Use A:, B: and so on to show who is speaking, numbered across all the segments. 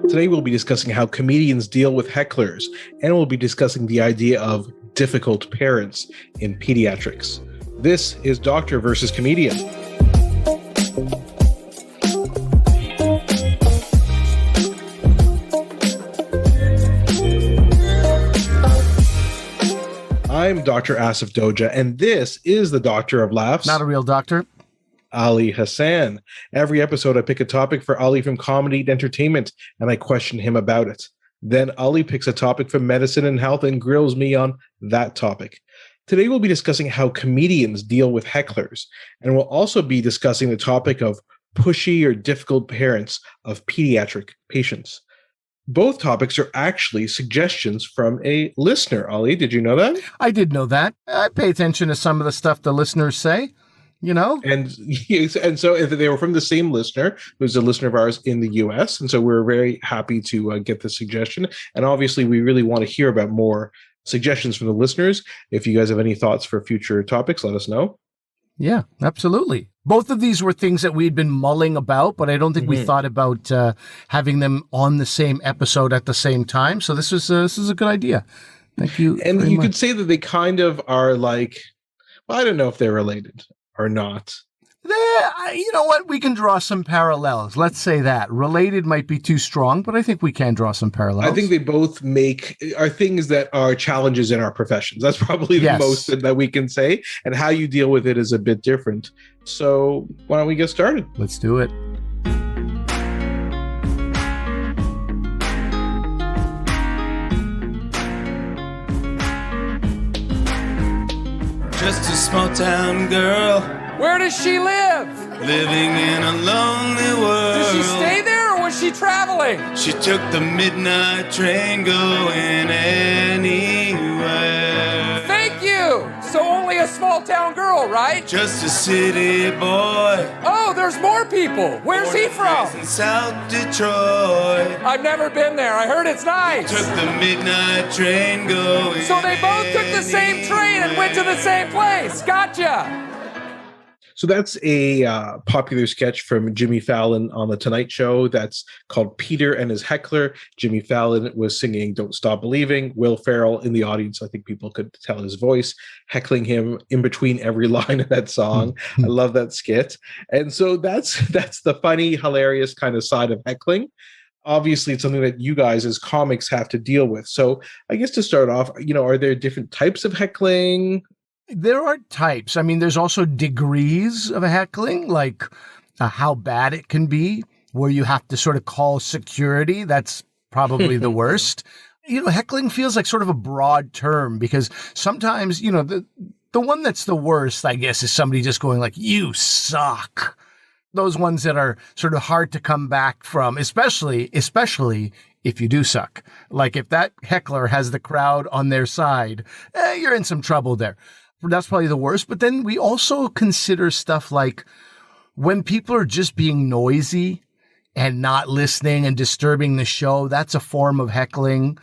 A: Today we'll be discussing how comedians deal with hecklers, and we'll be discussing the idea of difficult parents in pediatrics. This is Doctor versus Comedian. I'm Dr. Asif Doja, and this is the Doctor of Laughs.
B: Not a real doctor.
A: Ali Hassan. Every episode, I pick a topic for Ali from comedy and entertainment, and I question him about it. Then Ali picks a topic from medicine and health and grills me on that topic. Today, we'll be discussing how comedians deal with hecklers, and we'll also be discussing the topic of pushy or difficult parents of pediatric patients. Both topics are actually suggestions from a listener. Ali, did you know that?
B: I did know that. I pay attention to some of the stuff the listeners say, you know?
A: And so they were from the same listener, who's a listener of ours in the US. And so we're very happy to get the suggestion. And obviously, we really want to hear about more suggestions from the listeners. If you guys have any thoughts for future topics, let us know.
B: Yeah, absolutely. Both of these were things that we'd been mulling about, but I don't think we thought about having them on the same episode at the same time. So this is a good idea. Thank you.
A: And you could say that they kind of are like, well, I don't know if they're related or not.
B: You know what? We can draw some parallels. Let's say that. Related might be too strong, but I think we can draw some parallels.
A: I think they both are things that are challenges in our professions. That's probably the most that we can say. And how you deal with it is a bit different. So why don't we get started?
B: Let's do it.
C: Just a small town girl.
D: Where does she live?
C: Living in a lonely world.
D: Does she stay there or was she traveling?
C: She took the midnight train going anywhere.
D: Thank you! So only a small town girl, right?
C: Just a city boy.
D: Oh, there's more people. Where's he from?
C: In South Detroit.
D: I've never been there. I heard it's nice.
C: Took the midnight train going
D: So they both took the same train and went to the same place. Gotcha.
A: So that's a popular sketch from Jimmy Fallon on The Tonight Show that's called Peter and His Heckler. Jimmy Fallon was singing Don't Stop Believing. Will Ferrell in the audience, I think people could tell his voice, heckling him in between every line of that song. I love that skit. And so that's the funny, hilarious kind of side of heckling. Obviously, it's something that you guys as comics have to deal with. So I guess to start off, are there different types of heckling?
B: There are types. I mean, there's also degrees of heckling, like how bad it can be, where you have to sort of call security. That's probably the worst. Heckling feels like sort of a broad term because sometimes, the one that's the worst, I guess, is somebody just going like, you suck. Those ones that are sort of hard to come back from, especially if you do suck. Like if that heckler has the crowd on their side, you're in some trouble there. That's probably the worst. But then we also consider stuff like when people are just being noisy and not listening and disturbing the show. That's a form of heckling.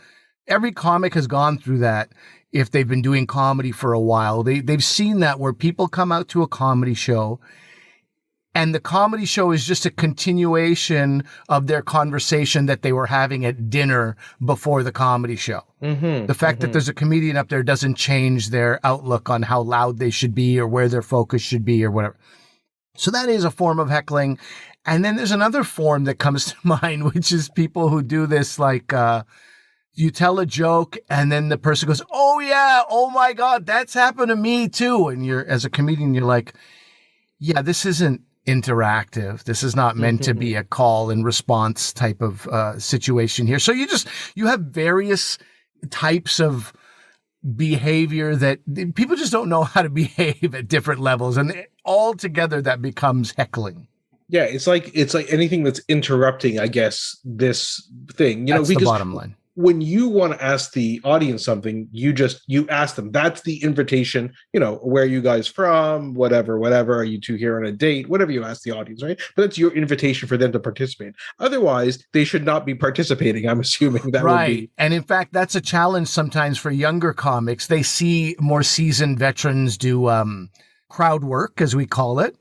B: Every comic has gone through that if they've been doing comedy for a while. They've seen that where people come out to a comedy show and the comedy show is just a continuation of their conversation that they were having at dinner before the comedy show. The fact that there's a comedian up there doesn't change their outlook on how loud they should be or where their focus should be or whatever. So that is a form of heckling. And then there's another form that comes to mind, which is people who do this like, you tell a joke and then the person goes, oh yeah, oh my God, that's happened to me too. And as a comedian, you're like, yeah, this isn't interactive. This is not meant to be a call and response type of situation here. So you have various types of behavior that people just don't know how to behave at different levels. And all together that becomes heckling.
A: Yeah, it's like anything that's interrupting, I guess, this thing.
B: That's the bottom line.
A: When you want to ask the audience something, you ask them. That's the invitation, where are you guys from? Whatever. Are you two here on a date? Whatever you ask the audience, right? But that's your invitation for them to participate. Otherwise, they should not be participating. I'm assuming that
B: right.
A: Would be.
B: And in fact, that's a challenge sometimes for younger comics. They see more seasoned veterans do crowd work, as we call it.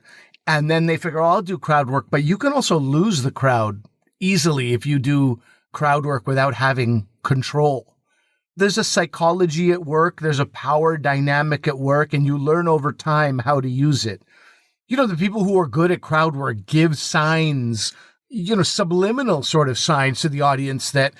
B: And then they figure, I'll do crowd work, but you can also lose the crowd easily if you do crowd work without having control. There's a psychology at work, there's a power dynamic at work, and you learn over time how to use it. You know, the people who are good at crowd work give signs, you know, subliminal sort of signs to the audience that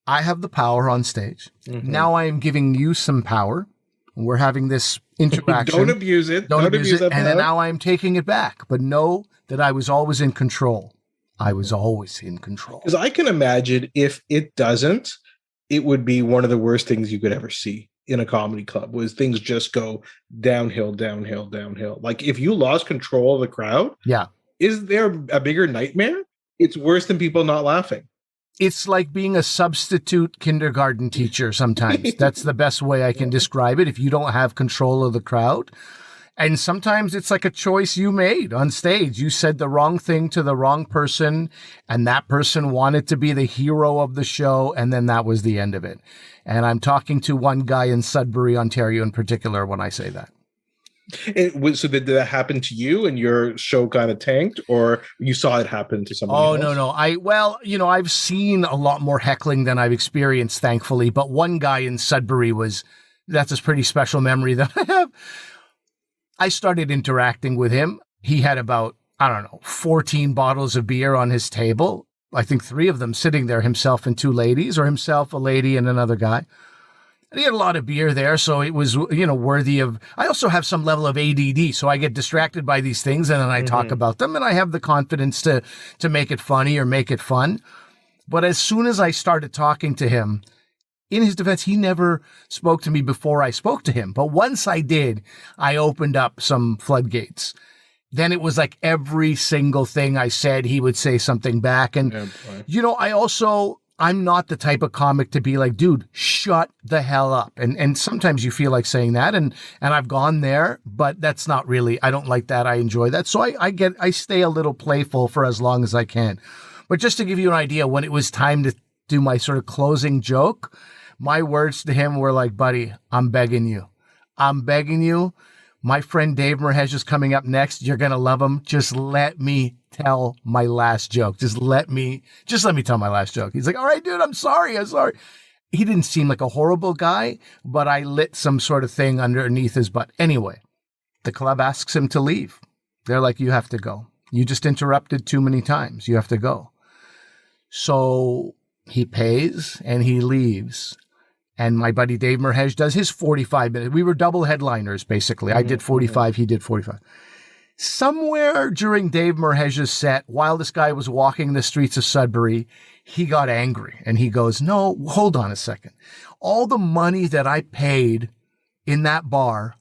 B: I have the power on stage. Mm-hmm. Now I am giving you some power. We're having this interaction.
A: Don't abuse it.
B: Don't abuse it. And then now I'm taking it back. But know that I was always in control. I was always in control.
A: Because I can imagine if it doesn't, it would be one of the worst things you could ever see in a comedy club, was things just go downhill, downhill, downhill. Like if you lost control of the crowd,
B: yeah,
A: is there a bigger nightmare? It's worse than people not laughing.
B: It's like being a substitute kindergarten teacher sometimes. That's the best way I can describe it. If you don't have control of the crowd. And sometimes it's like a choice you made on stage. You said the wrong thing to the wrong person, and that person wanted to be the hero of the show, and then that was the end of it. And I'm talking to one guy in Sudbury, Ontario in particular when I say that.
A: So did that happen to you and your show kind of tanked, or you saw it happen to somebody else?
B: No. I've seen a lot more heckling than I've experienced, thankfully. But one guy in Sudbury that's a pretty special memory that I have. I started interacting with him. He had about, 14 bottles of beer on his table. I think 3 of them sitting there, himself and 2 ladies, or himself, a lady, and another guy. And he had a lot of beer there, so it was, worthy of... I also have some level of ADD, so I get distracted by these things, and then I talk about them, and I have the confidence to make it funny or make it fun. But as soon as I started talking to him, in his defense, he never spoke to me before I spoke to him. But once I did, I opened up some floodgates. Then it was like every single thing I said, he would say something back. And, I'm not the type of comic to be like, dude, shut the hell up. And sometimes you feel like saying that. And I've gone there, but that's not really, I don't like that. I enjoy that. So I stay a little playful for as long as I can. But just to give you an idea, when it was time to do my sort of closing joke, my words to him were like, buddy, I'm begging you. My friend Dave Merhesh is coming up next. You're going to love him. Just let me tell my last joke. Just let me tell my last joke. He's like, all right, dude, I'm sorry. He didn't seem like a horrible guy, but I lit some sort of thing underneath his butt. Anyway, the club asks him to leave. They're like, you have to go. You just interrupted too many times. You have to go. So he pays and he leaves. And my buddy Dave Merhesh does his 45 minutes. We were double headliners, basically. I did 45, he did 45. Somewhere during Dave Merhesh's set, while this guy was walking the streets of Sudbury, he got angry. And he goes, no, hold on a second. All the money that I paid in that bar,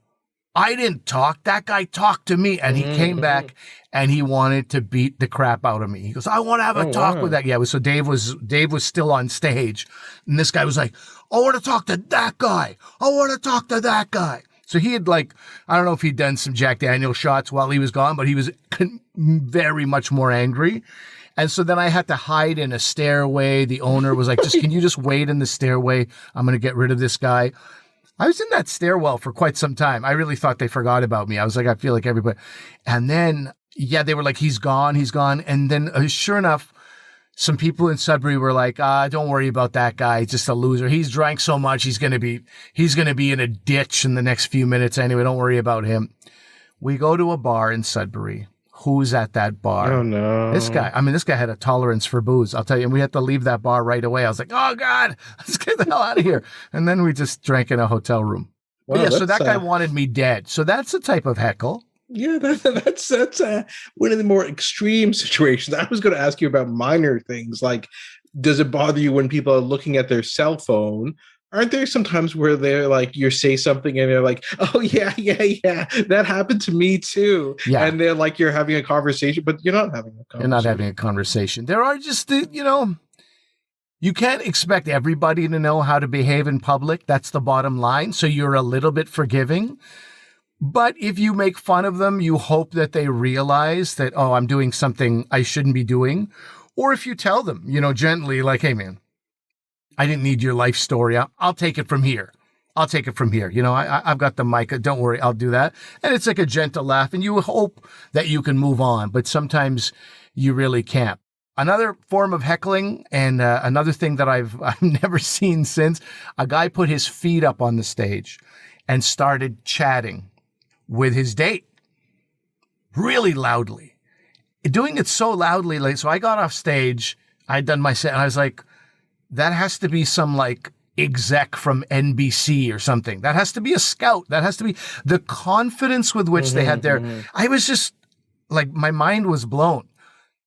B: I didn't talk. That guy talked to me. And he came back and he wanted to beat the crap out of me. He goes, I want to have a talk with that. Yeah, so Dave was still on stage. And this guy was like, I want to talk to that guy. So he had I don't know if he'd done some Jack Daniel shots while he was gone, but he was very much more angry. And so then I had to hide in a stairway. The owner was like, can you just wait in the stairway? I'm going to get rid of this guy. I was in that stairwell for quite some time. I really thought they forgot about me. I was like, I feel like everybody. And then, they were like, he's gone. And then sure enough, some people in Sudbury were like, don't worry about that guy. He's just a loser. He's drank so much. He's going to be in a ditch in the next few minutes. Anyway, don't worry about him. We go to a bar in Sudbury. Who's at that bar?
A: Oh, no.
B: This guy had a tolerance for booze. I'll tell you. And we had to leave that bar right away. I was like, oh, God, let's get the hell out of here. And then we just drank in a hotel room. Wow, so that guy wanted me dead. So that's a type of heckle.
A: Yeah, that's one of the more extreme situations. I was going to ask you about minor things. Like, does it bother you when people are looking at their cell phone? Aren't there some times where they're like, you say something and they're like, oh, yeah, that happened to me too. Yeah. And they're like, you're having a conversation, but you're not having a conversation.
B: You're not having a conversation. There are just, you can't expect everybody to know how to behave in public. That's the bottom line. So you're a little bit forgiving. But if you make fun of them, you hope that they realize that, oh, I'm doing something I shouldn't be doing. Or if you tell them, gently, like, hey, man, I didn't need your life story. I'll take it from here. I've got the mic. Don't worry. I'll do that. And it's like a gentle laugh. And you hope that you can move on. But sometimes you really can't. Another form of heckling, and another thing that I've never seen since, a guy put his feet up on the stage and started chatting with his date really loudly, doing it so loudly. Like, so I got off stage, I'd done my set, and I was like, that has to be some like exec from NBC or something. That has to be a scout. That has to be the confidence with which they had their, I was just like, my mind was blown.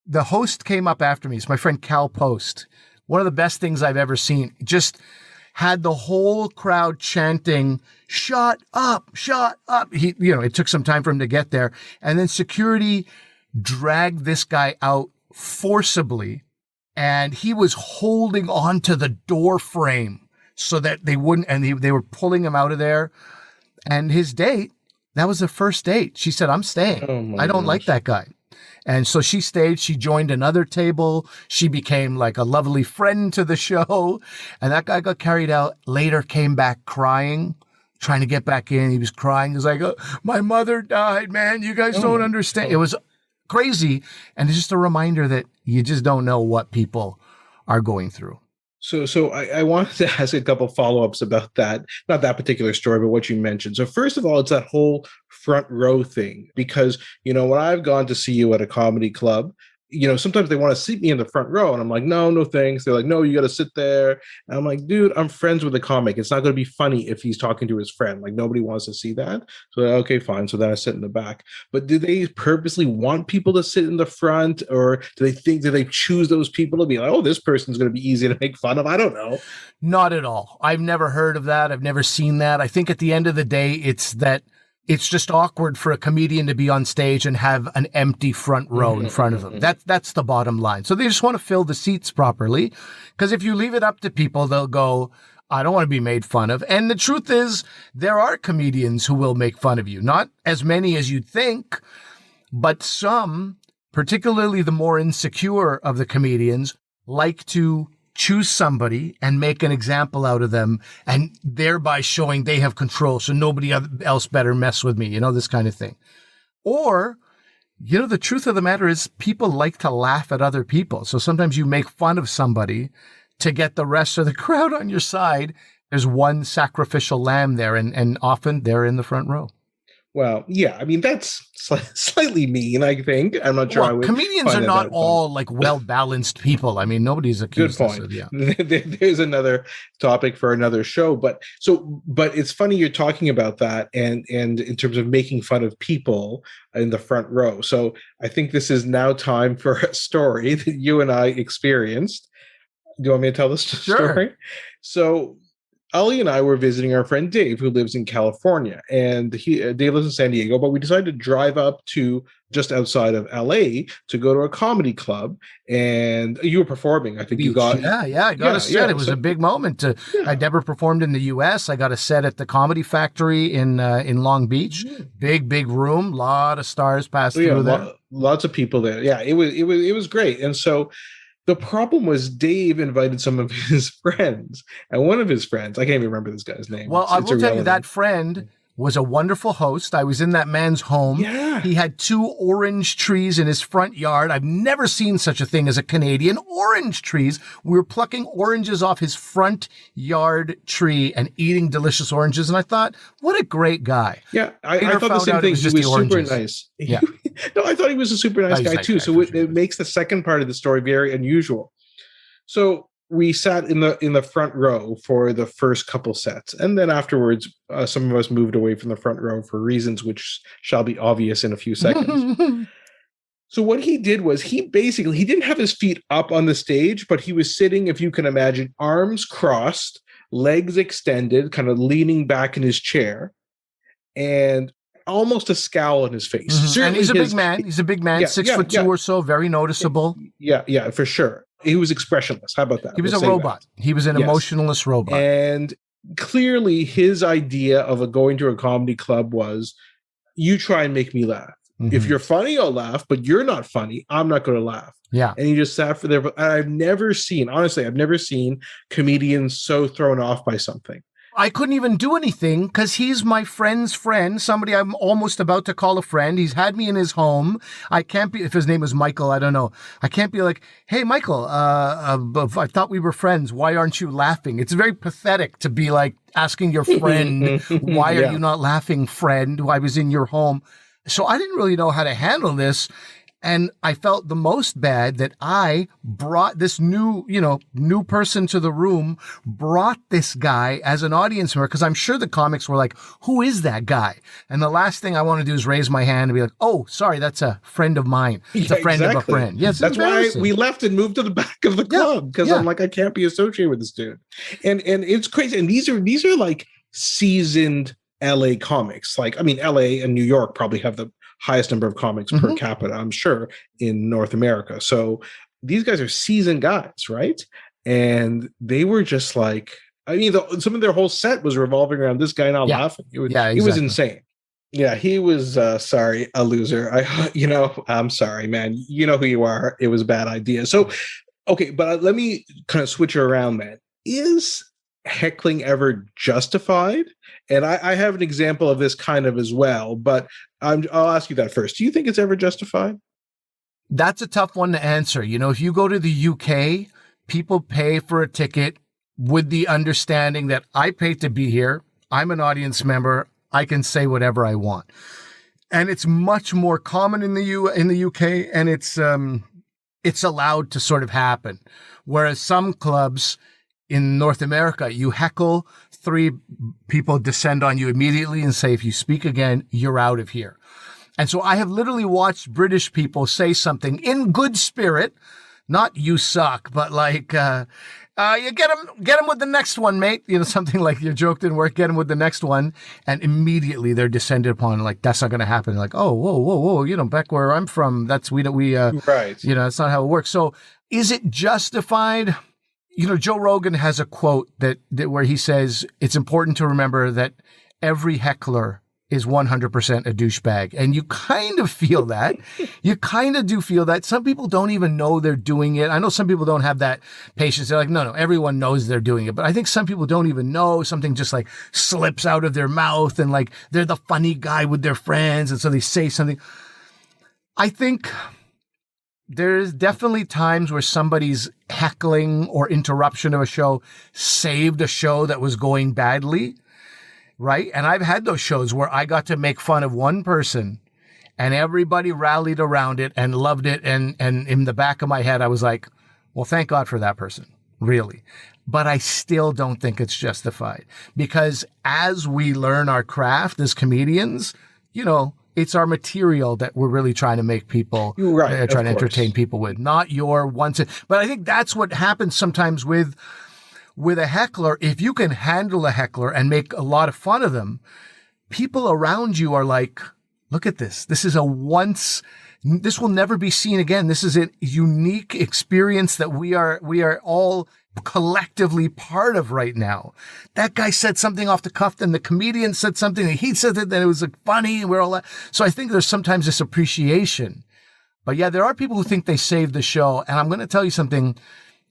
B: The host came up after me. It's my friend Cal Post. One of the best things I've ever seen. Just had the whole crowd chanting, "Shut up, shut up." It took some time for him to get there. And then security dragged this guy out forcibly. And he was holding on to the door frame so that they wouldn't, and they were pulling him out of there. And his date, that was the first date. She said, "I'm staying. I don't like that guy." And so she stayed. She joined another table. She became like a lovely friend to the show. And that guy got carried out, later came back crying, trying to get back in. He was crying. He was like, "Oh, my mother died, man. You guys don't understand." It was crazy. And it's just a reminder that you just don't know what people are going through.
A: So I wanted to ask a couple follow-ups about that, not that particular story, but what you mentioned. So first of all, it's that whole front row thing, because, when I've gone to see you at a comedy club, sometimes they want to seat me in the front row, and I'm like, no thanks. They're like, "No, you got to sit there." And I'm like, dude, I'm friends with the comic. It's not going to be funny if he's talking to his friend. Like, nobody wants to see that. So okay, fine. So then I sit in the back. But do they purposely want people to sit in the front, or do they choose those people to be like, "Oh, this person's going to be easy to make fun of"? I don't know.
B: Not at all. I've never heard of that. I've never seen that. I think at the end of the day, it's just awkward for a comedian to be on stage and have an empty front row in front of them. That's the bottom line. So they just want to fill the seats properly, because if you leave it up to people, they'll go, "I don't want to be made fun of." And the truth is, there are comedians who will make fun of you. Not as many as you'd think, but some, particularly the more insecure of the comedians, like to choose somebody and make an example out of them, and thereby showing they have control, so nobody else better mess with me, this kind of thing. Or, the truth of the matter is, people like to laugh at other people. So sometimes you make fun of somebody to get the rest of the crowd on your side. There's one sacrificial lamb there, and often they're in the front row.
A: Well, yeah, I mean, that's slightly mean, I think. I'm not sure.
B: Well, comedians are not all like well-balanced people. I mean, nobody's accused.
A: Good point. There's another topic for another show. But it's funny you're talking about that, and in terms of making fun of people in the front row. So I think this is now time for a story that you and I experienced. Do you want me to tell this story?
B: Sure.
A: So Ali and I were visiting our friend Dave, who lives in California, and Dave lives in San Diego, but we decided to drive up to just outside of LA to go to a comedy club. And you were performing. I think you got...
B: Yeah, I got a set. It was a big moment. I never performed in the U.S. I got a set at the Comedy Factory in Long Beach. Big room. A lot of stars passed through there.
A: Lots of people there. Yeah, it was great. And so the problem was Dave invited some of his friends, and one of his friends, I can't even remember this guy's name.
B: Well, I will tell you, that friend was a wonderful host. I was in that man's home.
A: Yeah.
B: He had 2 orange trees in his front yard. I've never seen such a thing as a Canadian. Orange trees. We were plucking oranges off his front yard tree and eating delicious oranges. And I thought, what a great guy.
A: Yeah, I thought the same thing. He was super nice.
B: Yeah.
A: No, I thought he was a super nice guy too. So it makes the second part of the story very unusual. So we sat in the front row for the first couple sets, and then afterwards, some of us moved away from the front row for reasons which shall be obvious in a few seconds. So what he did was he didn't have his feet up on the stage, but he was sitting, if you can imagine, arms crossed, legs extended, kind of leaning back in his chair, and almost a scowl on his face.
B: And he's a big man. He's a big man, 6'2" or so, very noticeable.
A: Yeah, for sure. He was expressionless. How about that?
B: He was a robot. He was an emotionless robot.
A: And clearly his idea of going to a comedy club was, you try and make me laugh. If you're funny, I'll laugh, but you're not funny, I'm not going to laugh.
B: Yeah.
A: And he just sat for there. I've never seen comedians so thrown off by something.
B: I couldn't even do anything because he's my friend's friend, somebody I'm almost about to call a friend. He's had me in his home. I can't be, if his name is Michael, I don't know. I can't be like, hey, Michael, I thought we were friends. Why aren't you laughing? It's very pathetic to be like asking your friend, why are you not laughing, friend? I was in your home. So I didn't really know how to handle this. And I felt the most bad that I brought this new person to the room, brought this guy as an audience member, because I'm sure the comics were like, who is that guy? And the last thing I want to do is raise my hand and be like, oh, sorry, that's a friend of mine. It's a friend of a friend. Yes,
A: that's why we left and moved to the back of the club, because I'm like, I can't be associated with this dude. And it's crazy. And these are like seasoned LA comics. Like, I mean, LA and New York probably have the highest number of comics per capita, I'm sure, in North America. So these guys are seasoned guys, right? And they were just like, I mean, some of their whole set was revolving around this guy not laughing. It was insane. Yeah, he was, sorry, a loser. I'm sorry, man. You know who you are. It was a bad idea. So, okay, but let me kind of switch it around, man. Is heckling ever justified? And I have an example of this kind of as well, but I'll ask you that first. Do you think it's ever justified?
B: That's a tough one to answer. You know, if you go to the UK, people pay for a ticket with the understanding that I paid to be here. I'm an audience member. I can say whatever I want. And it's much more common in the UK, and it's allowed to sort of happen. Whereas some clubs in North America, you heckle, 3 people descend on you immediately and say, if you speak again, you're out of here. And so I have literally watched British people say something in good spirit, not you suck, but like, you get him with the next one, mate. You know, something like your joke didn't work, get him with the next one. And immediately they're descended upon, like, that's not going to happen. Like, oh, whoa. You know, back where I'm from, right. You know, that's not how it works. So is it justified? You know, Joe Rogan has a quote that where he says, it's important to remember that every heckler is 100% a douchebag. And you kind of feel that. You kind of do feel that. Some people don't even know they're doing it. I know some people don't have that patience. They're like, no, everyone knows they're doing it. But I think some people don't even know. Something just like slips out of their mouth and like they're the funny guy with their friends. And so they say something. I think there's definitely times where somebody's heckling or interruption of a show saved a show that was going badly, right? And I've had those shows where I got to make fun of one person and everybody rallied around it and loved it. And in the back of my head, I was like, well, thank God for that person, really. But I still don't think it's justified, because as we learn our craft as comedians, you know, it's our material that we're really trying to make people, trying to entertain people with, not your once. But I think that's what happens sometimes with a heckler. If you can handle a heckler and make a lot of fun of them, people around you are like, look at this. This is this will never be seen again. This is a unique experience that we are all collectively part of right now. That guy said something off the cuff, and the comedian said something, and he said that it was like funny, and we're all. So I think there's sometimes this appreciation. But yeah, there are people who think they saved the show, and I'm going to tell you something.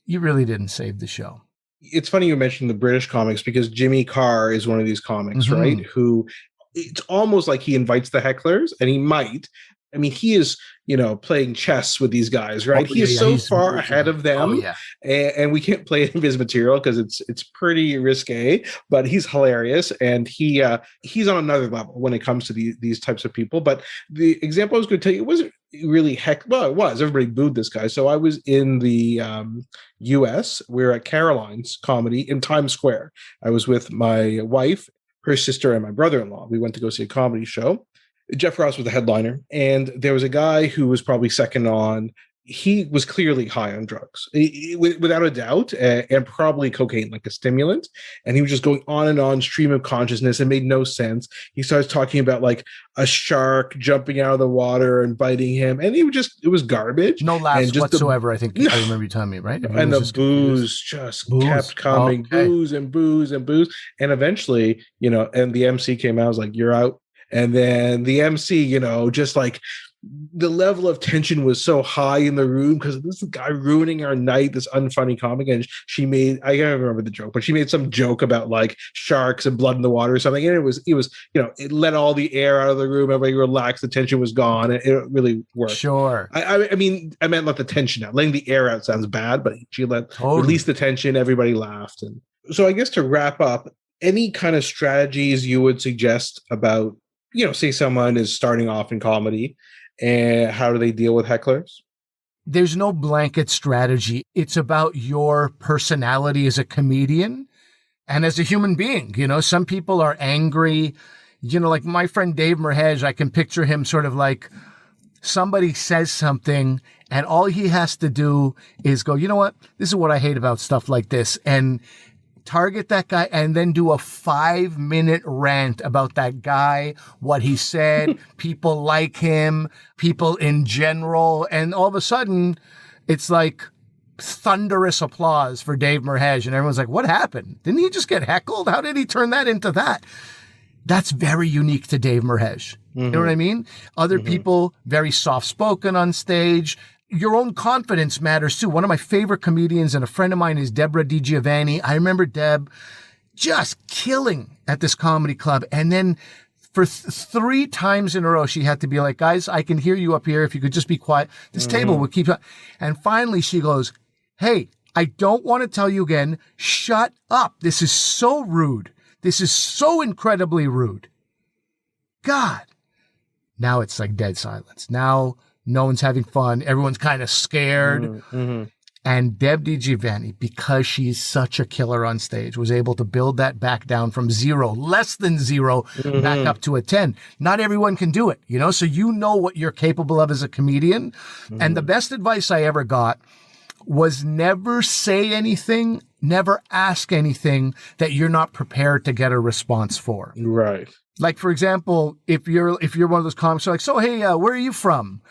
B: You really didn't save the show.
A: It's funny you mentioned the British comics, because Jimmy Carr is one of these comics, right? Who it's almost like he invites the hecklers, and he might. I mean, he is, you know, playing chess with these guys, right? He is so far ahead of them, and we can't play any of his material because it's pretty risque. But he's hilarious, and he's on another level when it comes to these types of people. But the example I was going to tell you, it wasn't really well, it was. Everybody booed this guy. So I was in the U.S. We were at Caroline's Comedy in Times Square. I was with my wife, her sister, and my brother-in-law. We went to go see a comedy show. Jeff Ross was the headliner, and there was a guy who was probably second on. He was clearly high on drugs, without a doubt, and probably cocaine, like a stimulant. And he was just going on and on, stream of consciousness. It made no sense. He starts talking about like a shark jumping out of the water and biting him. And it was garbage.
B: No laughs whatsoever, I think. I remember you telling me, right?
A: And the booze just kept coming, booze and booze and booze. And eventually, you know, and the MC came out, was like, you're out. And then the MC, you know, just like the level of tension was so high in the room because this guy ruining our night, this unfunny comic. And she made, I can't remember the joke, but she made some joke about like sharks and blood in the water or something. And it was, it let all the air out of the room. Everybody relaxed. The tension was gone. And it really worked.
B: Sure.
A: I mean, I meant let the tension out. Letting the air out sounds bad, but she release the tension. Everybody laughed. And so I guess to wrap up, any kind of strategies you would suggest about, say someone is starting off in comedy, and how do they deal with hecklers?
B: There's no blanket strategy. It's about your personality as a comedian and as a human being. Some people are angry. Like my friend Dave Merhej, I can picture him sort of like somebody says something and all he has to do is go, you know what? This is what I hate about stuff like this. And target that guy and then do a 5-minute rant about that guy, what he said, people like him, people in general. And all of a sudden it's like thunderous applause for Dave Merhej. And everyone's like, what happened? Didn't he just get heckled? How did he turn that into that? That's very unique to Dave Merhej. You know what I mean? Other people, very soft-spoken on stage. Your own confidence matters too. One of my favorite comedians and a friend of mine is Deborah DiGiovanni. I remember Deb just killing at this comedy club. And then for 3 times in a row, she had to be like, guys, I can hear you up here. If you could just be quiet, this table will keep. And finally she goes, hey, I don't want to tell you again. Shut up. This is so rude. This is so incredibly rude. God. Now it's like dead silence. Now no one's having fun. Everyone's kind of scared. And Deb DiGiovanni, because she's such a killer on stage, was able to build that back down from 0, less than 0, back up to a 10. Not everyone can do it, so what you're capable of as a comedian. And the best advice I ever got was never say anything, never ask anything that you're not prepared to get a response for.
A: Right.
B: Like, for example, if you're one of those comics, like, so, hey, where are you from?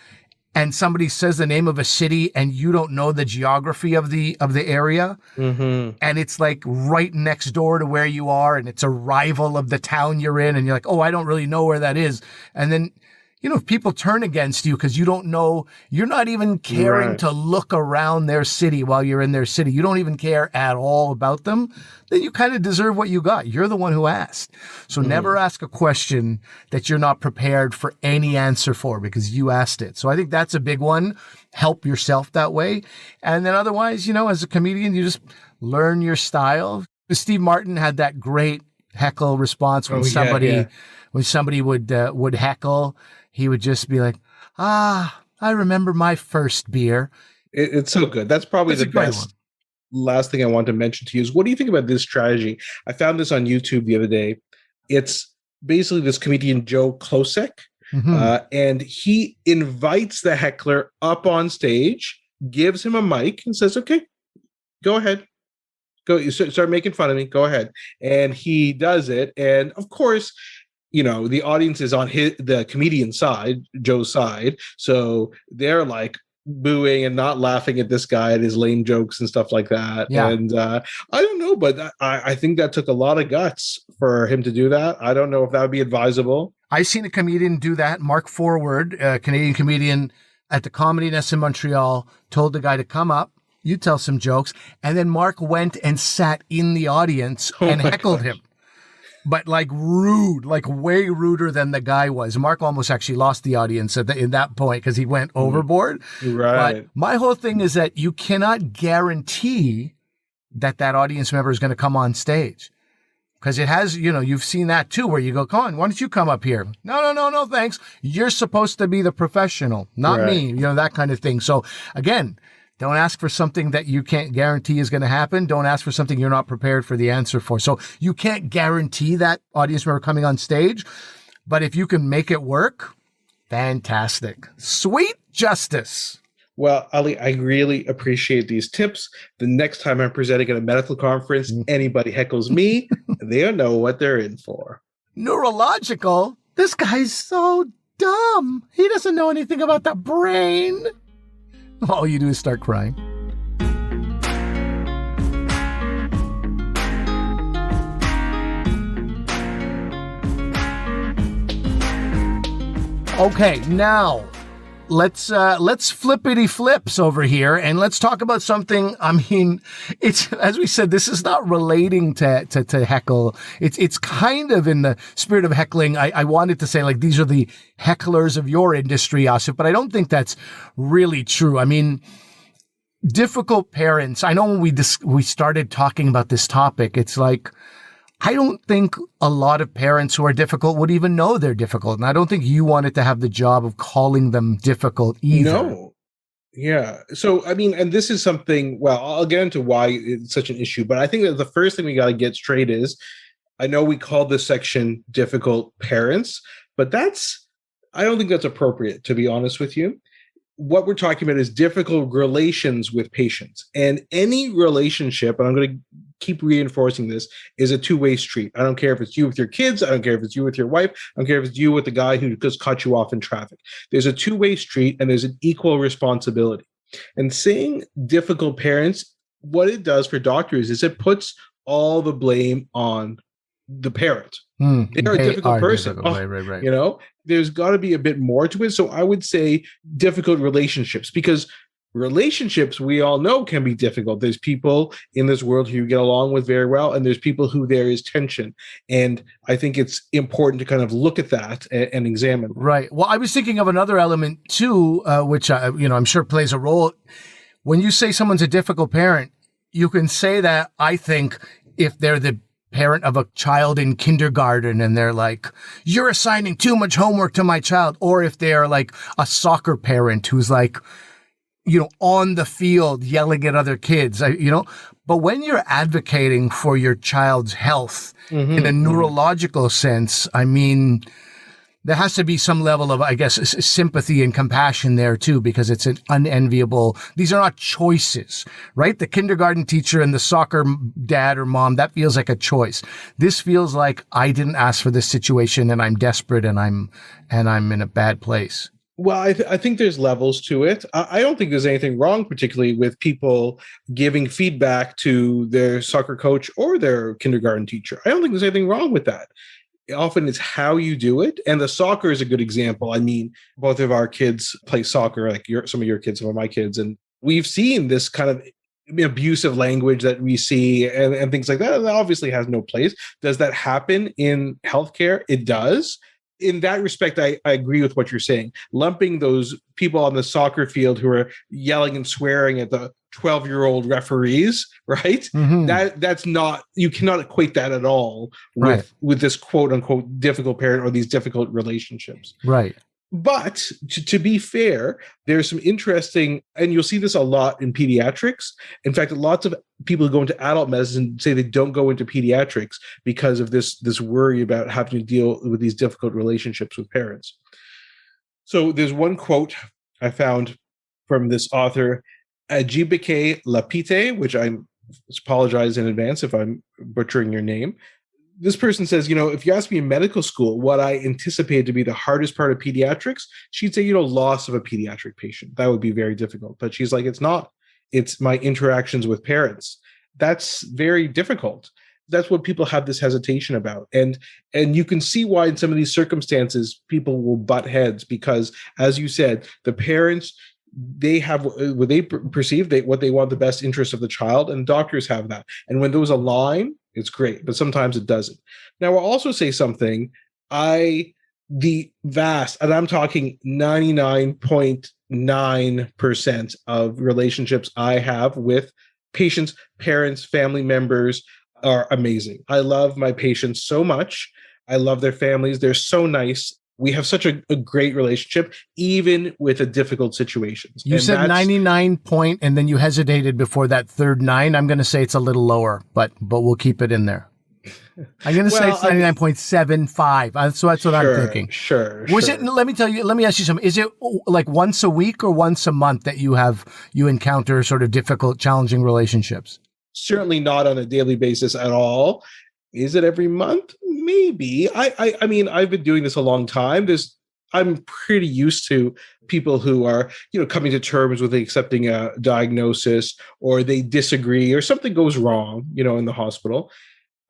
B: And somebody says the name of a city and you don't know the geography of the area. And it's like right next door to where you are. And it's a rival of the town you're in. And you're like, oh, I don't really know where that is. And then, if people turn against you because you don't know, you're not even caring to look around their city while you're in their city. You don't even care at all about them. Then you kind of deserve what you got. You're the one who asked. So never ask a question that you're not prepared for any answer for because you asked it. So I think that's a big one. Help yourself that way. And then otherwise, as a comedian, you just learn your style. Steve Martin had that great heckle response when somebody would heckle. He would just be like, I remember my first beer.
A: It's so good. That's probably the best. Last thing I want to mention to you is, what do you think about this strategy? I found this on YouTube the other day. It's basically this comedian, Joe Klosek, and he invites the heckler up on stage, gives him a mic and says, okay, go ahead. Go, you start making fun of me. Go ahead. And he does it. And of course, the audience is on the comedian side, Joe's side. So they're like booing and not laughing at this guy and his lame jokes and stuff like that. Yeah. And I don't know, but I think that took a lot of guts for him to do that. I don't know if that would be advisable.
B: I've seen a comedian do that. Mark Forward, a Canadian comedian at the Comedy Nest in Montreal, told the guy to come up, you tell some jokes. And then Mark went and sat in the audience and heckled him. But like rude, like way ruder than the guy was. Mark almost actually lost the audience in that point because he went overboard.
A: Right.
B: But my whole thing is that you cannot guarantee that audience member is going to come on stage. Because it has, you've seen that too, where you go, come on, why don't you come up here? No, thanks. You're supposed to be the professional, not me, that kind of thing. So again, don't ask for something that you can't guarantee is going to happen. Don't ask for something you're not prepared for the answer for. So you can't guarantee that audience member coming on stage, but if you can make it work, fantastic. Sweet justice.
A: Well, Ali, I really appreciate these tips. The next time I'm presenting at a medical conference, anybody heckles me, they don't know what they're in for.
B: Neurological? This guy's so dumb. He doesn't know anything about the brain. All you do is start crying. Okay, now let's flippity flips over here and let's talk about something. I mean, it's, as we said, this is not relating to heckle. It's kind of in the spirit of heckling. I wanted to say, like, these are the hecklers of your industry, Asif, but I don't think that's really true. I mean, difficult parents. I know when we started talking about this topic, it's like, I don't think a lot of parents who are difficult would even know they're difficult. And I don't think you wanted to have the job of calling them difficult either.
A: No. Yeah. So, I mean, and this is something, well, I'll get into why it's such an issue, but I think that the first thing we got to get straight is, I know we call this section difficult parents, but I don't think that's appropriate, to be honest with you. What we're talking about is difficult relations with patients. And any relationship, and I'm going to keep reinforcing this, is a two-way street. I don't care if it's you with your kids. I don't care if it's you with your wife. I don't care if it's you with the guy who just cut you off in traffic. There's a two-way street and there's an equal responsibility. And saying difficult parents, what it does for doctors is it puts all the blame on the parent. They're a difficult person. Right. You know, there's got to be a bit more to it. So I would say difficult relationships, because relationships, we all know, can be difficult. There's people in this world who you get along with very well, and there's people who there is tension. And I think it's important to kind of look at that and examine.
B: Right. Well, I was thinking of another element too, which I'm sure plays a role. When you say someone's a difficult parent, you can say that, I think, if they're the parent of a child in kindergarten and they're like, you're assigning too much homework to my child, or if they're like a soccer parent who's like, on the field yelling at other kids, but when you're advocating for your child's health in a neurological sense, I mean, there has to be some level of, I guess, sympathy and compassion there too, because it's an unenviable, these are not choices, right? The kindergarten teacher and the soccer dad or mom, that feels like a choice. This feels like I didn't ask for this situation and I'm desperate and I'm in a bad place.
A: Well, I think there's levels to it. I don't think there's anything wrong, particularly with people giving feedback to their soccer coach or their kindergarten teacher. I don't think there's anything wrong with that. Often it's how you do it. And the soccer is a good example. I mean, both of our kids play soccer, like some of your kids, some of my kids. And we've seen this kind of abusive language that we see and things like that. And that obviously has no place. Does that happen in healthcare? It does. In that respect, I agree with what you're saying. Lumping those people on the soccer field who are yelling and swearing at the 12-year-old referees, right? That's not, you cannot equate that at all with this quote unquote difficult parent or these difficult relationships.
B: Right.
A: But to be fair, there's some interesting, and you'll see this a lot in pediatrics. In fact, lots of people who go into adult medicine say they don't go into pediatrics because of this worry about having to deal with these difficult relationships with parents. So there's one quote I found from this author, Ajibike Lapite, which I apologize in advance if I'm butchering your name. This person says, if you ask me in medical school what I anticipated to be the hardest part of pediatrics, she'd say, loss of a pediatric patient. That would be very difficult. But she's like, it's not. It's my interactions with parents. That's very difficult. That's what people have this hesitation about. And you can see why in some of these circumstances, people will butt heads because, as you said, the parents, they have what they perceive, what they want the best interest of the child, and doctors have that. And when those align, it's great, but sometimes it doesn't. Now, I'll also say something. The vast, and I'm talking 99.9% of relationships I have with patients, parents, family members are amazing. I love my patients so much. I love their families. They're so nice. We have such a great relationship, even with a difficult situations.
B: You said 99 point, and then you hesitated before that third 9. I'm going to say it's a little lower, but we'll keep it in there. I'm going to say it's 99.75. So that's what I'm thinking.
A: Sure.
B: It? Let me ask you something. Is it like once a week or once a month that you encounter sort of difficult, challenging relationships?
A: Certainly not on a daily basis at all. Is it every month? Maybe. I mean, I've been doing this a long time. I'm pretty used to people who are, coming to terms with accepting a diagnosis, or they disagree, or something goes wrong, in the hospital.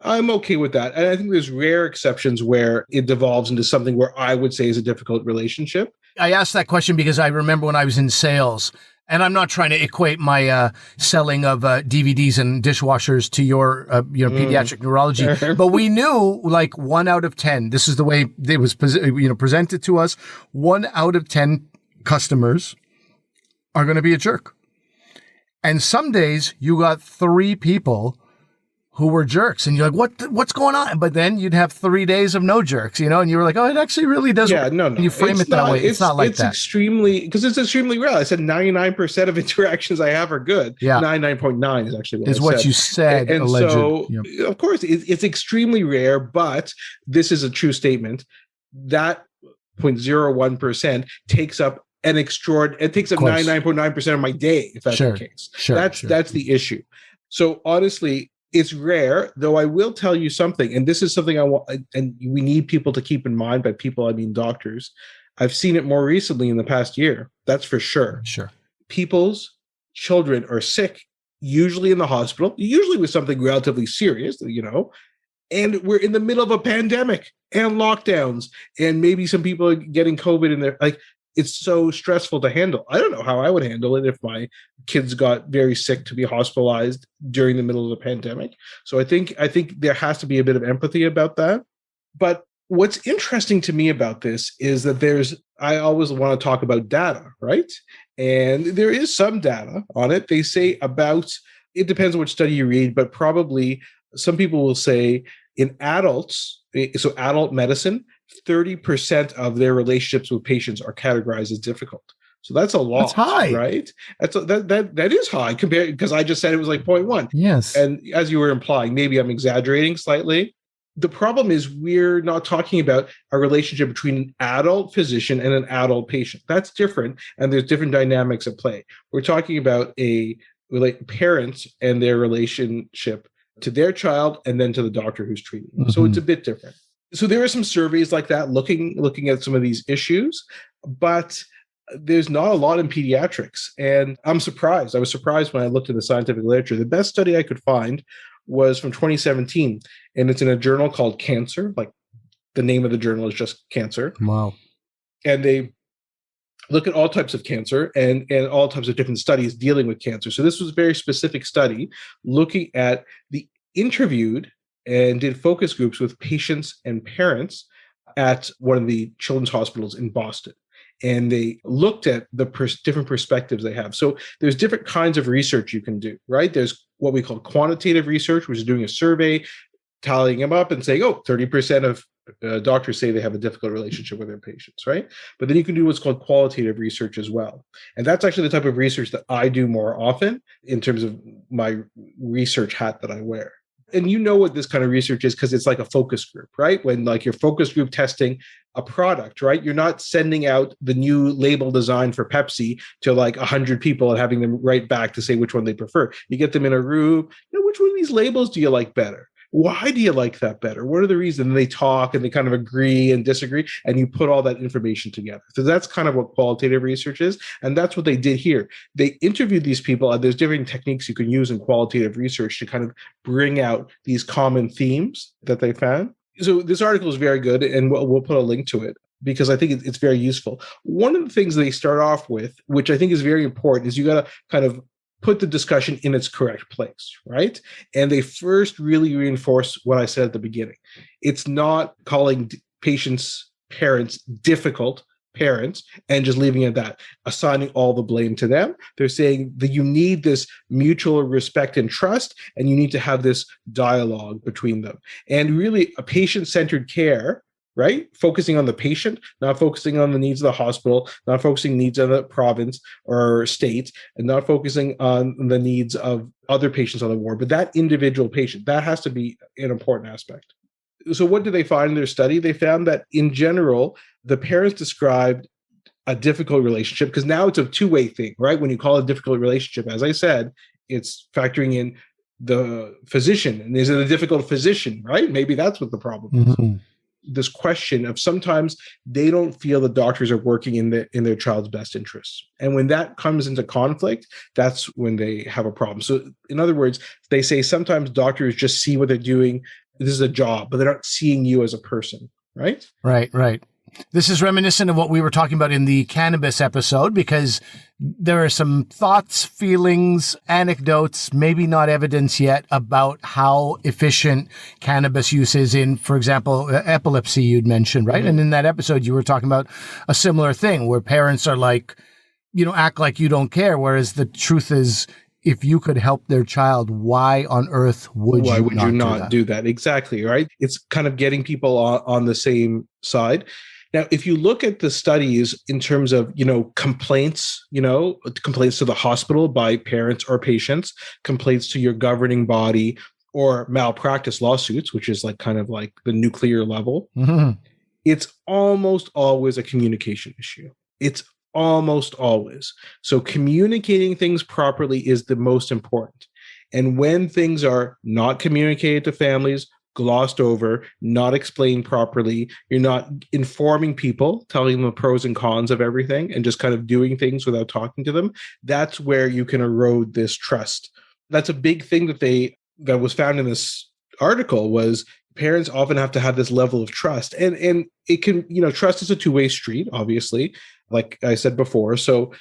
A: I'm okay with that. And I think there's rare exceptions where it devolves into something where I would say is a difficult relationship.
B: I asked that question because I remember when I was in sales, and I'm not trying to equate my selling of DVDs and dishwashers to your pediatric neurology, but we knew like 1 out of 10. This is the way it was presented to us. 1 out of 10 customers are going to be a jerk, and some days you got 3 people who were jerks, and you're like, what's going on? But then you'd have 3 days of no jerks, and you were like, oh, it actually really does.
A: Yeah, no.
B: You frame it that way. It's not like that.
A: Because it's extremely rare. I said 99% of interactions I have are good.
B: Yeah.
A: 99.9 is actually
B: what you said.
A: And so, of course, it's extremely rare, but this is a true statement. That 0.01% takes up it takes up 99.9% of my day, if that's the case. That's the issue. So honestly, it's rare, though I will tell you something, and this is something I want, and we need people to keep in mind. By people, I mean doctors. I've seen it more recently in the past year. That's for sure.
B: Sure.
A: People's children are sick, usually in the hospital, usually with something relatively serious, and we're in the middle of a pandemic and lockdowns, and maybe some people are getting COVID in there. Like, it's so stressful to handle. I don't know how I would handle it if my kids got very sick to be hospitalized during the middle of the pandemic. So I think there has to be a bit of empathy about that. But what's interesting to me about this is that I always want to talk about data, right? And there is some data on it. They say it depends on which study you read, but probably some people will say in adults, so adult medicine, 30% of their relationships with patients are categorized as difficult. So that's a lot.
B: That's high,
A: right? That is high compared, because I just said it was like 0.1.
B: Yes.
A: And as you were implying, maybe I'm exaggerating slightly. The problem is we're not talking about a relationship between an adult physician and an adult patient. That's different, and there's different dynamics at play. We're talking about parents and their relationship to their child and then to the doctor who's treating them. So it's a bit different. So there are some surveys like that looking at some of these issues, but there's not a lot in pediatrics. And I'm surprised. I was surprised when I looked at the scientific literature. The best study I could find was from 2017, and it's in a journal called Cancer. Like, the name of the journal is just Cancer.
B: Wow.
A: And they look at all types of cancer and all types of different studies dealing with cancer. So this was a very specific study looking at the interviewed and did focus groups with patients and parents at one of the children's hospitals in Boston. And they looked at the different perspectives they have. So there's different kinds of research you can do, right? There's what we call quantitative research, which is doing a survey, tallying them up and saying, 30% of doctors say they have a difficult relationship with their patients, right? But then you can do what's called qualitative research as well. And that's actually the type of research that I do more often in terms of my research hat that I wear. And you know what this kind of research is, because it's like a focus group, right? When like your focus group testing a product, right? You're not sending out the new label design for Pepsi to like 100 people and having them write back to say which one they prefer. You get them in a room. Which one of these labels do you like better? Why do you like that better? What are the reasons? And they talk and they kind of agree and disagree, and you put all that information together. So that's kind of what qualitative research is. And that's what they did here. They interviewed these people, and there's different techniques you can use in qualitative research to kind of bring out these common themes that they found. So this article is very good, and we'll put a link to it because I think it's very useful. One of the things they start off with, which I think is very important, is you got to kind of put the discussion in its correct place, right? And they first really reinforce what I said at the beginning. It's not calling parents difficult parents and just leaving it at that, assigning all the blame to them. They're saying that you need this mutual respect and trust, and you need to have this dialogue between them. And really a patient-centered care, right? Focusing on the patient, not focusing on the needs of the hospital, not focusing needs of the province or state, and not focusing on the needs of other patients on the ward, but that individual patient, that has to be an important aspect. So what did they find in their study? They found that in general, the parents described a difficult relationship, because now it's a two-way thing, right? When you call it a difficult relationship, as I said, it's factoring in the physician, and is it a difficult physician, right? Maybe that's what the problem is. This question of sometimes they don't feel the doctors are working in their child's best interests. And when that comes into conflict, that's when they have a problem. So in other words, they say sometimes doctors just see what they're doing. This is a job, but they're not seeing you as a person, right?
B: Right. This is reminiscent of what we were talking about in the cannabis episode, because there are some thoughts, feelings, anecdotes, maybe not evidence yet, about how efficient cannabis use is in, for example, epilepsy you'd mentioned, right? Mm-hmm. And in that episode, you were talking about a similar thing where parents are like, act like you don't care. Whereas the truth is, if you could help their child, why on earth would you not
A: do that? Exactly, right? It's kind of getting people on the same side. Now, if you look at the studies in terms of, complaints, complaints to the hospital by parents or patients, complaints to your governing body, or malpractice lawsuits, which is kind of like the nuclear level, it's almost always a communication issue. It's almost always. So communicating things properly is the most important. And when things are not communicated to families, glossed over, not explained properly, you're not informing people, telling them the pros and cons of everything, and just kind of doing things without talking to them, that's where you can erode this trust. That's a big thing that was found in this article, was parents often have to have this level of trust. And it can, trust is a two-way street, obviously, like I said before. So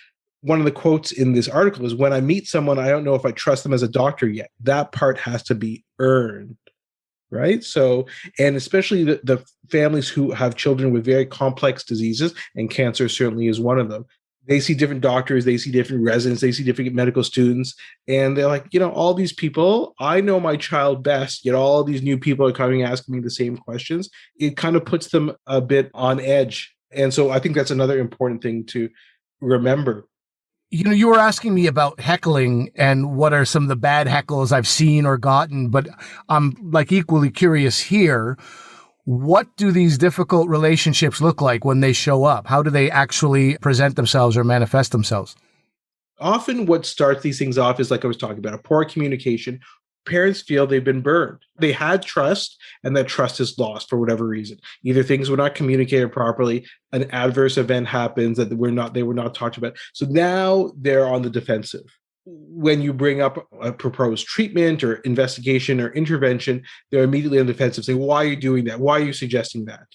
A: one of the quotes in this article is, when I meet someone, I don't know if I trust them as a doctor yet. That part has to be earned. Right. So, and especially the families who have children with very complex diseases, and cancer certainly is one of them. They see different doctors, they see different residents, they see different medical students, and they're like, all these people, I know my child best, yet all these new people are coming asking me the same questions. It kind of puts them a bit on edge. And so I think that's another important thing to remember.
B: You were asking me about heckling and what are some of the bad heckles I've seen or gotten, but I'm equally curious here. What do these difficult relationships look like when they show up? How do they actually present themselves or manifest themselves?
A: Often what starts these things off is, like I was talking about, a poor communication. Parents feel they've been burned. They had trust, and that trust is lost for whatever reason. Either things were not communicated properly, an adverse event happens that they were not talked about. So now they're on the defensive. When you bring up a proposed treatment or investigation or intervention, they're immediately on the defensive, saying, why are you doing that? Why are you suggesting that?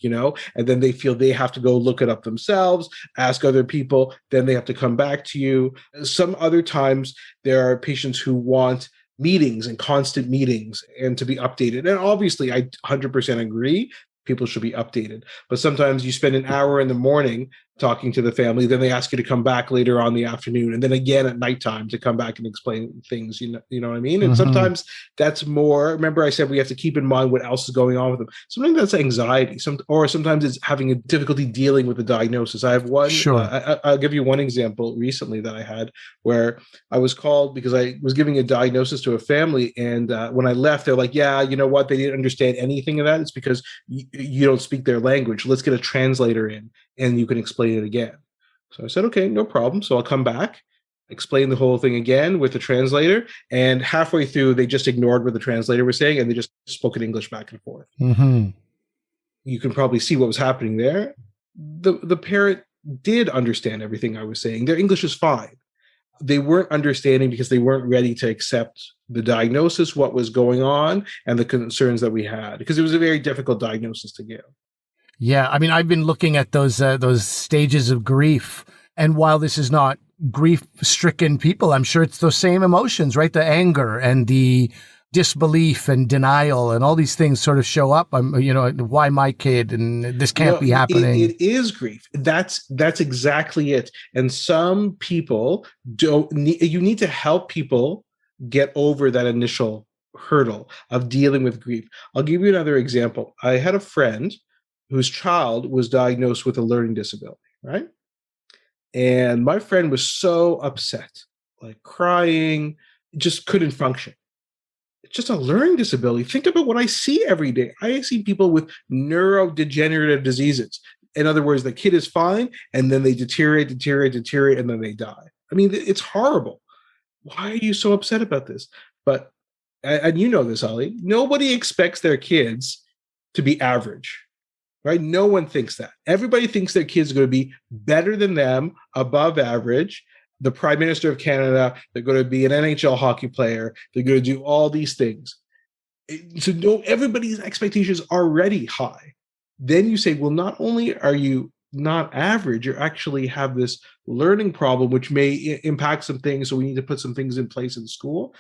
A: And then they feel they have to go look it up themselves, ask other people, then they have to come back to you. Some other times there are patients who want meetings and constant meetings and to be updated. And obviously, I 100% agree, people should be updated. But sometimes you spend an hour in the morning talking to the family, then they ask you to come back later on in the afternoon, and then again at nighttime to come back and explain things, you know what I mean? And sometimes that's more, remember I said we have to keep in mind what else is going on with them. Sometimes that's anxiety, or sometimes it's having a difficulty dealing with the diagnosis. I have one, I'll give you one example recently that I had, where I was called because I was giving a diagnosis to a family, and when I left, they're like, yeah, you know what, they didn't understand anything of that. It's because you don't speak their language. Let's get a translator in, and you can explain it again. So I said, okay, no problem. So I'll come back, explain the whole thing again with the translator. And halfway through, they just ignored what the translator was saying, and they just spoke in English back and forth. You can probably see what was happening there. The parent did understand everything I was saying. Their English is fine. They weren't understanding because they weren't ready to accept the diagnosis, what was going on, and the concerns that we had, because it was a very difficult diagnosis to give.
B: Yeah, I mean, I've been looking at those stages of grief, and while this is not grief-stricken people, I'm sure it's those same emotions, right? The anger and the disbelief and denial and all these things sort of show up. Why my kid, and this can't be happening.
A: It is grief. That's exactly it. And some people you need to help people get over that initial hurdle of dealing with grief. I'll give you another example. I had a friend whose child was diagnosed with a learning disability, right? And my friend was so upset, crying, just couldn't function. It's just a learning disability. Think about what I see every day. I see people with neurodegenerative diseases. In other words, the kid is fine, and then they deteriorate, and then they die. I mean, it's horrible. Why are you so upset about this? But, and you know this, Ali, nobody expects their kids to be average. Right? No one thinks that. Everybody thinks their kids are going to be better than them, above average. The Prime Minister of Canada, they're going to be an NHL hockey player. They're going to do all these things. So everybody's expectations are already high. then you say, well, not only are you not average, you actually have this learning problem, which may impact some things. So we need to put some things in place in school.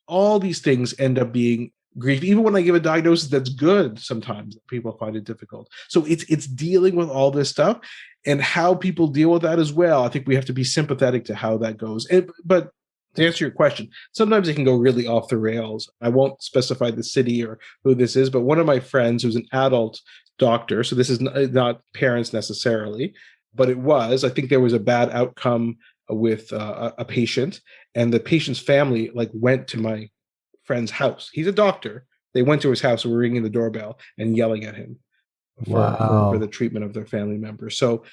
A: All these things end up being grief. Even when I give a diagnosis that's good, sometimes people find it difficult. So it's dealing with all this stuff and how people deal with that as well. I think we have to be sympathetic to how that goes. But to answer your question, sometimes it can go really off the rails. I won't specify the city or who this is, but one of my friends who's an adult doctor, so this is not parents necessarily, but it was, I think there was a bad outcome with a patient, and the patient's family like went to my friend's house. He's a doctor. They went to his house and were ringing the doorbell and yelling at him for the treatment of their family members. So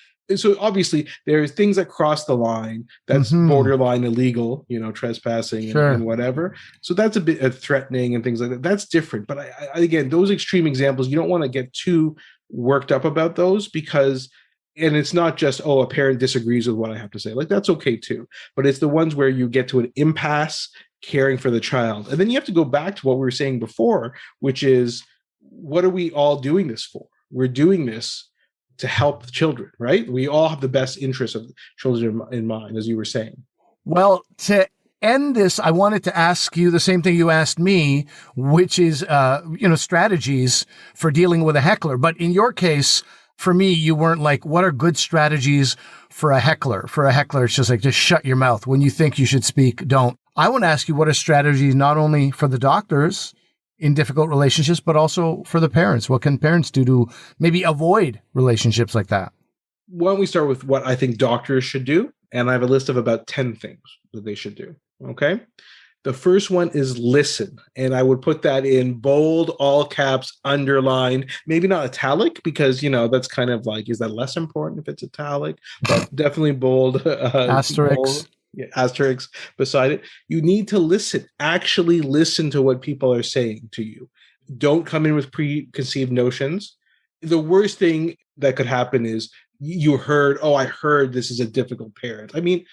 A: obviously there are things that cross the line that's borderline illegal, trespassing and whatever. So that's a bit threatening and things like that. That's different. But I again, those extreme examples, you don't want to get too worked up about those because, and it's not just, a parent disagrees with what I have to say. Like, that's okay too. But it's the ones where you get to an impasse caring for the child. And then you have to go back to what we were saying before, which is, what are we all doing this for? We're doing this to help the children, right? We all have the best interests of children in mind, as you were saying.
B: Well, to end this, I wanted to ask you the same thing you asked me, which is, strategies for dealing with a heckler. But in your case, for me, you weren't like, what are good strategies for a heckler? For a heckler, it's just like, just shut your mouth. When you think you should speak, don't. I want to ask you, what are strategies not only for the doctors in difficult relationships, but also for the parents? What can parents do to maybe avoid relationships like that?
A: Why don't we start with what I think doctors should do? And I have a list of about 10 things that they should do. Okay. The first one is listen. And I would put that in bold, all caps, underlined, maybe not italic, because, that's kind of like, is that less important if it's italic? But definitely bold.
B: Asterisk.
A: Bold, asterisk beside it. You need to listen. Actually listen to what people are saying to you. Don't come in with preconceived notions. The worst thing that could happen is you heard, I heard this is a difficult parent. I mean,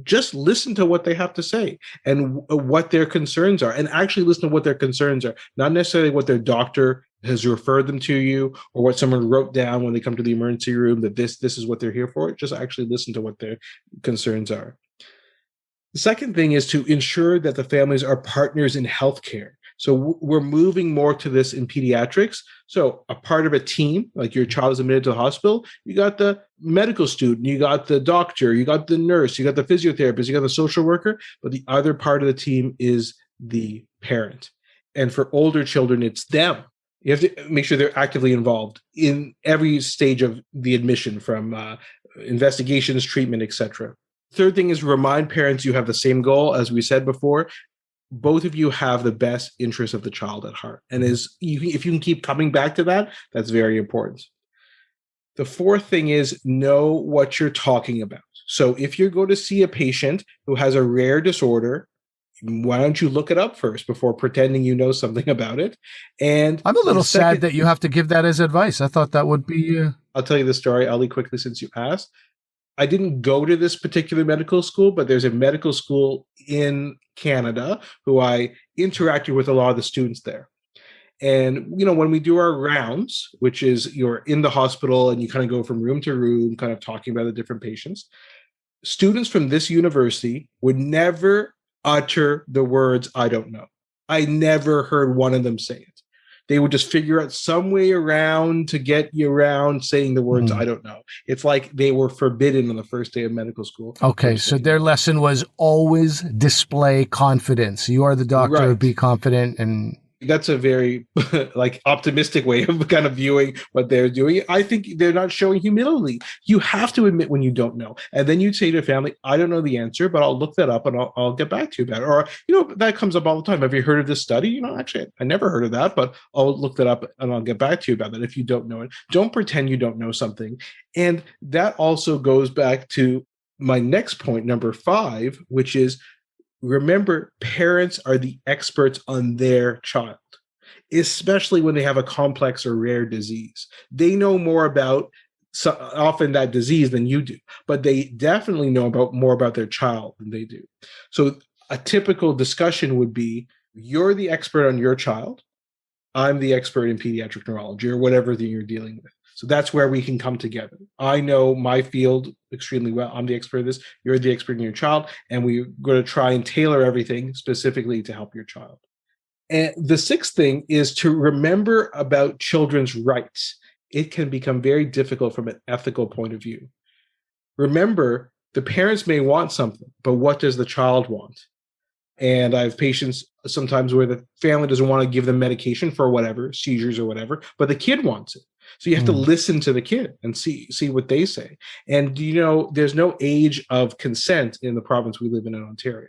A: just listen to what they have to say and what their concerns are, and actually listen to what their concerns are, not necessarily what their doctor has referred them to you or what someone wrote down when they come to the emergency room that this is what they're here for. Just actually listen to what their concerns are. The second thing is to ensure that the families are partners in healthcare. So we're moving more to this in pediatrics. So a part of a team, like your child is admitted to the hospital, you got the medical student, you got the doctor, you got the nurse, you got the physiotherapist, you got the social worker, but the other part of the team is the parent. And for older children, it's them. You have to make sure they're actively involved in every stage of the admission, from investigations, treatment, etc. Third thing is remind parents you have the same goal. As we said before, both of you have the best interest of the child at heart. And if you can keep coming back to that, that's very important. The fourth thing is know what you're talking about. So if you're going to see a patient who has a rare disorder, why don't you look it up first before pretending you know something about it? And
B: I'm a little sad that you have to give that as advice. I thought that would be...
A: I'll tell you the story, Ali, quickly, since you asked. I didn't go to this particular medical school, but there's a medical school in Canada who I interacted with a lot of the students there. And, when we do our rounds, which is you're in the hospital and you kind of go from room to room, kind of talking about the different patients, students from this university would never utter the words, "I don't know." I never heard one of them say it. They would just figure out some way around to get you around saying the words, "I don't know." It's like they were forbidden on the first day of medical school.
B: Okay, so their lesson was always display confidence. You are the doctor, right. Be confident. And
A: that's a very optimistic way of kind of viewing what they're doing. I think they're not showing humility. You have to admit when you don't know. And then you'd say to family, "I don't know the answer, but I'll look that up and I'll get back to you about it." Or, that comes up all the time. "Have you heard of this study?" Actually, I never heard of that, but I'll look that up and I'll get back to you about that if you don't know it. Don't pretend you don't know something. And that also goes back to my next point, number 5, which is, remember, parents are the experts on their child, especially when they have a complex or rare disease. They know more about often that disease than you do, but they definitely know more about their child than they do. So a typical discussion would be, you're the expert on your child. I'm the expert in pediatric neurology or whatever thing you're dealing with. So that's where we can come together. I know my field extremely well. I'm the expert in this. You're the expert in your child. And we're going to try and tailor everything specifically to help your child. And the sixth thing is to remember about children's rights. It can become very difficult from an ethical point of view. Remember, the parents may want something, but what does the child want? And I have patients sometimes where the family doesn't want to give them medication for whatever, seizures or whatever, but the kid wants it. So you have to listen to the kid and see what they say. And there's no age of consent in the province we live in Ontario.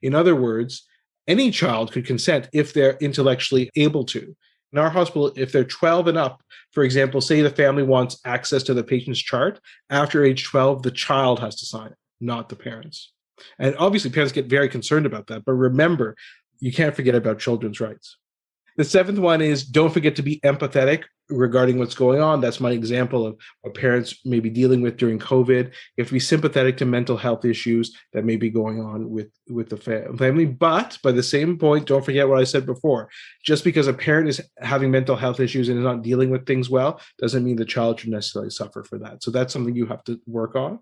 A: In other words, any child could consent if they're intellectually able to. In our hospital, if they're 12 and up, for example, say the family wants access to the patient's chart, after age 12, the child has to sign it, not the parents. And obviously, parents get very concerned about that. But remember, you can't forget about children's rights. The seventh one is don't forget to be empathetic regarding what's going on. That's my example of what parents may be dealing with during COVID. You have to be sympathetic to mental health issues that may be going on with the family. But by the same point, don't forget what I said before. Just because a parent is having mental health issues and is not dealing with things well, doesn't mean the child should necessarily suffer for that. So that's something you have to work on.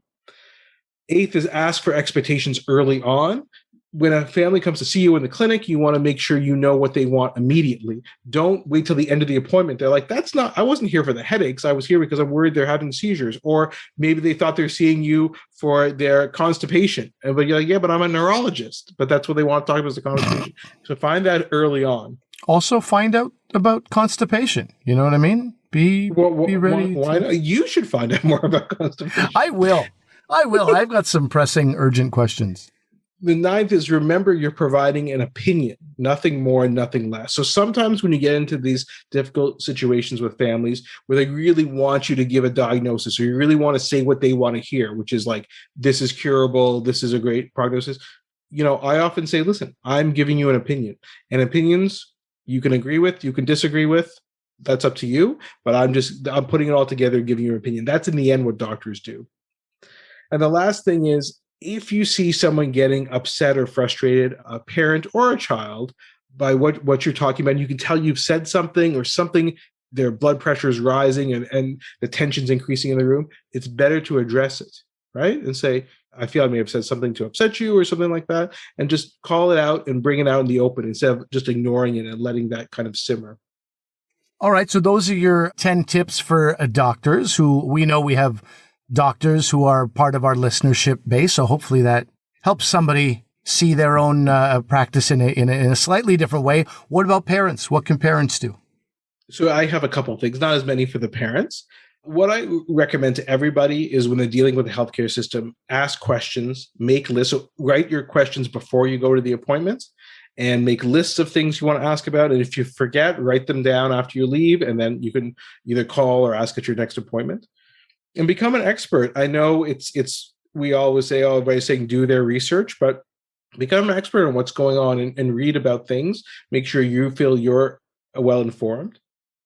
A: Eighth is ask for expectations early on. When a family comes to see you in the clinic, you want to make sure you know what they want immediately. Don't wait till the end of the appointment. They're like, I wasn't here for the headaches. I was here because I'm worried they're having seizures. Or maybe they thought they're seeing you for their constipation. But you're like, yeah, but I'm a neurologist. But that's what they want to talk about is the constipation. So find that early on.
B: Also find out about constipation. You know what I mean? Be ready.
A: Why not? You should find out more about constipation.
B: I will. I've got some pressing, urgent questions.
A: The ninth is remember you're providing an opinion, nothing more, nothing less. So sometimes when you get into these difficult situations with families where they really want you to give a diagnosis or you really want to say what they want to hear, which is like, this is curable, this is a great prognosis. I often say, listen, I'm giving you an opinion, and opinions you can agree with, you can disagree with. That's up to you. But I'm putting it all together, giving you an opinion. That's in the end what doctors do. And the last thing is, if you see someone getting upset or frustrated, a parent or a child, by what you're talking about, you can tell you've said something or something, their blood pressure is rising and the tension's increasing in the room, it's better to address it, right? And say, I feel I may have said something to upset you or something like that, and just call it out and bring it out in the open instead of just ignoring it and letting that kind of simmer.
B: All right, so those are your 10 tips for doctors who we know we have doctors who are part of our listenership base. So hopefully that helps somebody see their own practice in a slightly different way. What about parents? What can parents do?
A: So I have a couple of things, not as many for the parents. What I recommend to everybody is when they're dealing with the healthcare system, ask questions, make lists. So write your questions before you go to the appointments and make lists of things you want to ask about. And if you forget, write them down after you leave, and then you can either call or ask at your next appointment. And become an expert. I know we always say, everybody's saying do their research, but become an expert on what's going on and read about things. Make sure you feel you're well informed.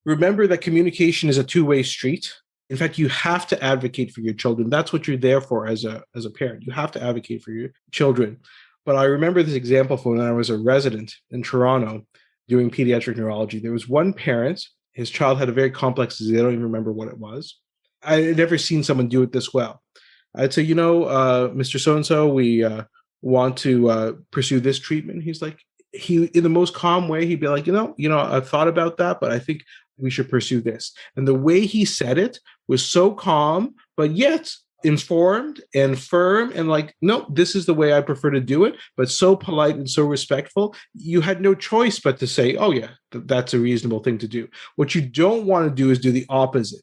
A: Remember that communication is a two-way street. In fact, you have to advocate for your children. That's what you're there for as a parent. You have to advocate for your children. But I remember this example from when I was a resident in Toronto doing pediatric neurology. There was one parent, his child had a very complex disease. I don't even remember what it was. I had never seen someone do it this well. I'd say, Mr. So-and-so, we want to pursue this treatment. He's like, in the most calm way, he'd be like, I've thought about that, but I think we should pursue this. And the way he said it was so calm, but yet informed and firm and like, no, this is the way I prefer to do it, but so polite and so respectful. You had no choice but to say, oh yeah, that's a reasonable thing to do. What you don't want to do is do the opposite.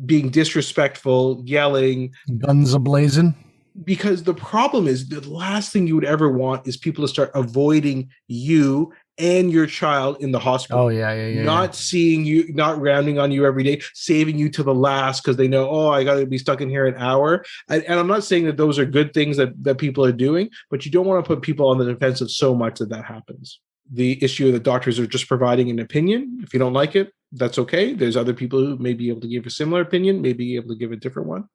A: Being disrespectful, yelling,
B: guns a-blazing.
A: Because the problem is the last thing you would ever want is people to start avoiding you and your child in the hospital.
B: Oh, yeah.
A: Not seeing you, not rounding on you every day, saving you to the last because they know, I got to be stuck in here an hour. And I'm not saying that those are good things that people are doing, but you don't want to put people on the defensive so much that happens. The issue that doctors are just providing an opinion. If you don't like it, that's okay. There's other people who may be able to give a similar opinion, may be able to give a different one.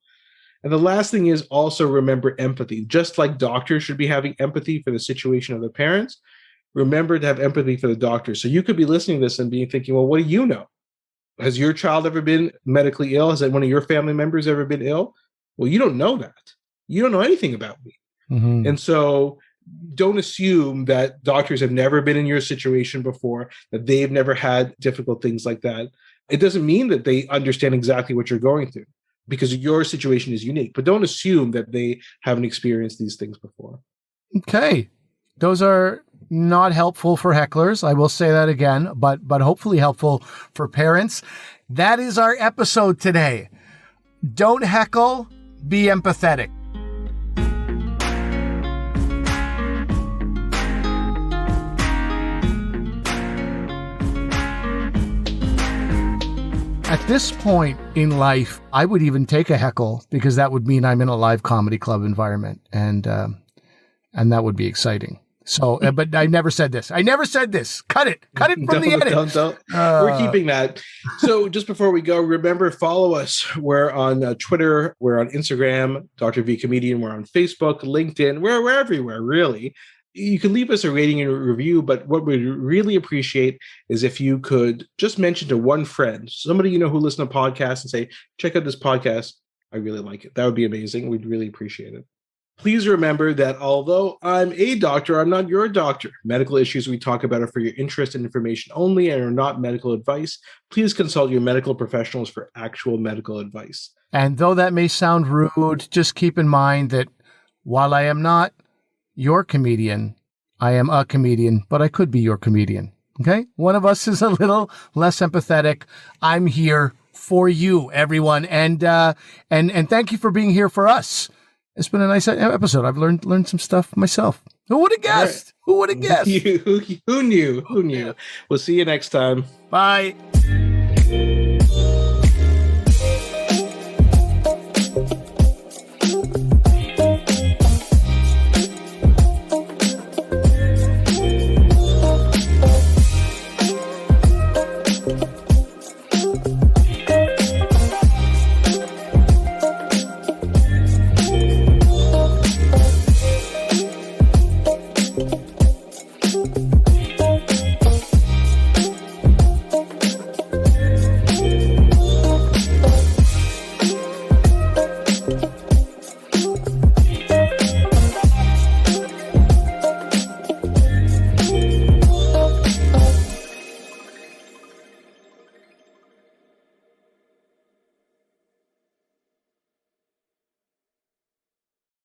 A: And the last thing is also remember empathy. Just like doctors should be having empathy for the situation of the parents, remember to have empathy for the doctors. So you could be listening to this and be thinking, well, what do you know? Has your child ever been medically ill? Has one of your family members ever been ill? Well, you don't know that. You don't know anything about me.
B: Mm-hmm.
A: And so don't assume that doctors have never been in your situation before, that they've never had difficult things like that. It doesn't mean that they understand exactly what you're going through, because your situation is unique. But don't assume that they haven't experienced these things before.
B: Okay. Those are not helpful for hecklers. I will say that again, but hopefully helpful for parents. That is our episode today. Don't heckle, be empathetic. At this point in life, I would even take a heckle, because that would mean I'm in a live comedy club environment, and that would be exciting. So, but I never said this. Cut it from the edit.
A: Don't. We're keeping that. So just before we go, remember, follow us. We're on Twitter. We're on Instagram, Dr. V Comedian. We're on Facebook, LinkedIn. We're everywhere, really. You can leave us a rating and a review, but what we'd really appreciate is if you could just mention to one friend, somebody you know who listens to podcasts, and say, check out this podcast. I really like it. That would be amazing. We'd really appreciate it. Please remember that although I'm a doctor, I'm not your doctor. Medical issues we talk about are for your interest and information only and are not medical advice. Please consult your medical professionals for actual medical advice.
B: And though that may sound rude, just keep in mind that while I am not your comedian, I am a comedian, but I could be your comedian. Okay? One of us is a little less empathetic. I'm here for you, everyone. And thank you for being here for us. It's been a nice episode. I've learned some stuff myself. Who would have guessed? Right. Who would have guessed?
A: Who knew? We'll see you next time.
B: Bye.